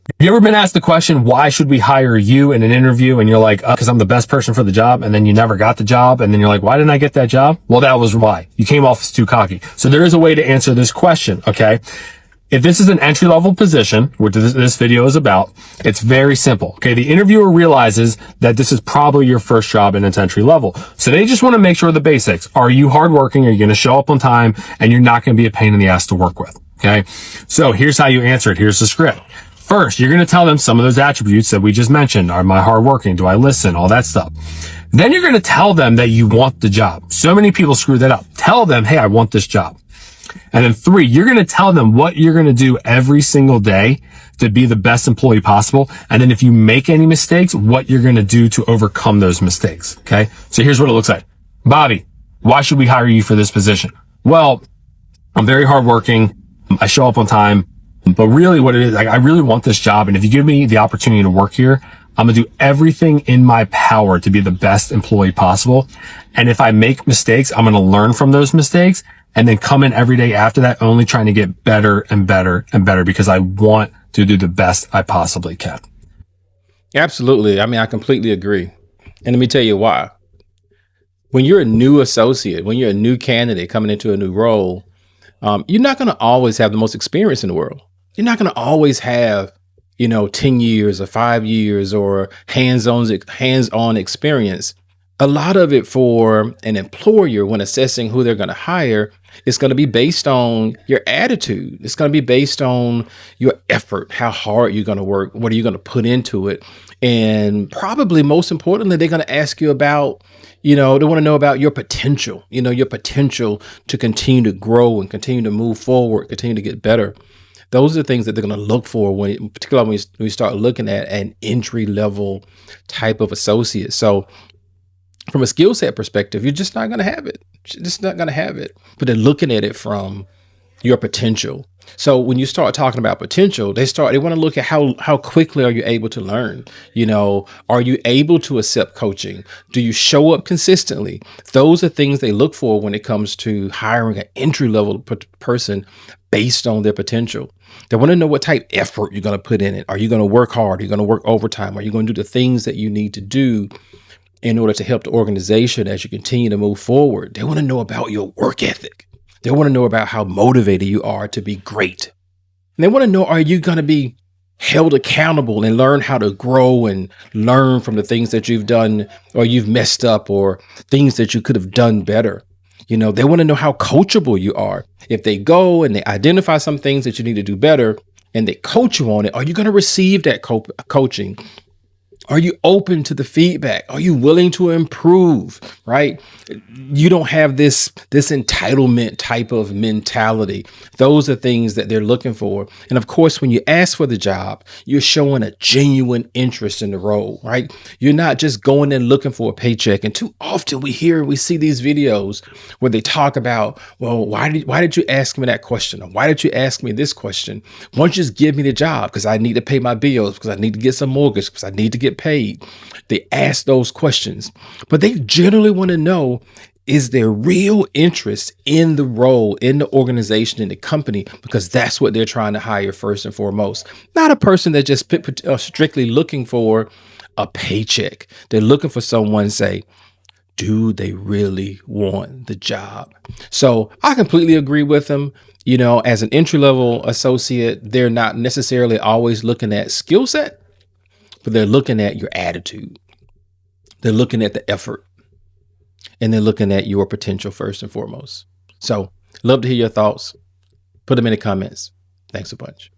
Have you ever been asked the question, why should we hire you in an interview? And you're like, because I'm the best person for the job. And then you never got the job. And then you're like, why didn't I get that job? Well, that was why. You came off as too cocky. So there is a way to answer this question. Okay. If this is an entry level position, which this video is about, it's very simple. Okay. The interviewer realizes that this is probably your first job and it's entry level. So they just want to make sure the basics. Are you hardworking? Are you going to show up on time? And you're not going to be a pain in the ass to work with. Okay. So here's how you answer it. Here's the script. First, you're going to tell them some of those attributes that we just mentioned. Am I hardworking? Do I listen? All that stuff. Then you're going to tell them that you want the job. So many people screw that up. Tell them, hey, I want this job. And then 3, you're going to tell them what you're going to do every single day to be the best employee possible. And then if you make any mistakes, what you're going to do to overcome those mistakes. Okay. So here's what it looks like. Bobby, why should we hire you for this position? Well, I'm very hardworking. I show up on time. But really what it is, I really want this job. And if you give me the opportunity to work here, I'm going to do everything in my power to be the best employee possible. And if I make mistakes, I'm going to learn from those mistakes and then come in every day after that, only trying to get better and better and better because I want to do the best I possibly can. Absolutely. I mean, I completely agree. And let me tell you why. When you're a new associate, when you're a new candidate coming into a new role, you're not going to always have the most experience in the world. You're not going to always have, 10 years or 5 years or hands-on experience. A lot of it for an employer when assessing who they're going to hire is going to be based on your attitude. It's going to be based on your effort, how hard you're going to work, what are you going to put into it. And probably most importantly, they're going to ask you about, they want to know about your potential, your potential to continue to grow and continue to move forward, continue to get better. Those are the things that they're going to look for particularly when we start looking at an entry level type of associate. So from a skill set perspective, you're just not going to have it. You're just not going to have it. But they're looking at it from your potential. So when you start talking about potential, they want to look at how quickly are you able to learn? Are you able to accept coaching? Do you show up consistently? Those are things they look for when it comes to hiring an entry level person based on their potential. They want to know what type of effort you're going to put in it. Are you going to work hard? Are you going to work overtime? Are you going to do the things that you need to do in order to help the organization as you continue to move forward? They want to know about your work ethic. They want to know about how motivated you are to be great. And they want to know, are you going to be held accountable and learn how to grow and learn from the things that you've done or you've messed up or things that you could have done better. They want to know how coachable you are. If they go and they identify some things that you need to do better and they coach you on it, are you going to receive that coaching? Are you open to the feedback? Are you willing to improve, right? You don't have this entitlement type of mentality. Those are things that they're looking for. And of course, when you ask for the job, you're showing a genuine interest in the role, right? You're not just going in looking for a paycheck. And too often we see these videos where they talk about, well, why did you ask me that question? Or why did you ask me this question? Why don't you just give me the job? Because I need to pay my bills, because I need to get some mortgage, because I need to get paid. They ask those questions, but they generally want to know, is there real interest in the role, in the organization, in the company? Because that's what they're trying to hire first and foremost. Not a person that just strictly looking for a paycheck. They're looking for someone, say, do they really want the job? So I completely agree with them. As an entry-level associate, they're not necessarily always looking at skill set, but they're looking at your attitude. They're looking at the effort, and they're looking at your potential first and foremost. So love to hear your thoughts. Put them in the comments. Thanks a bunch.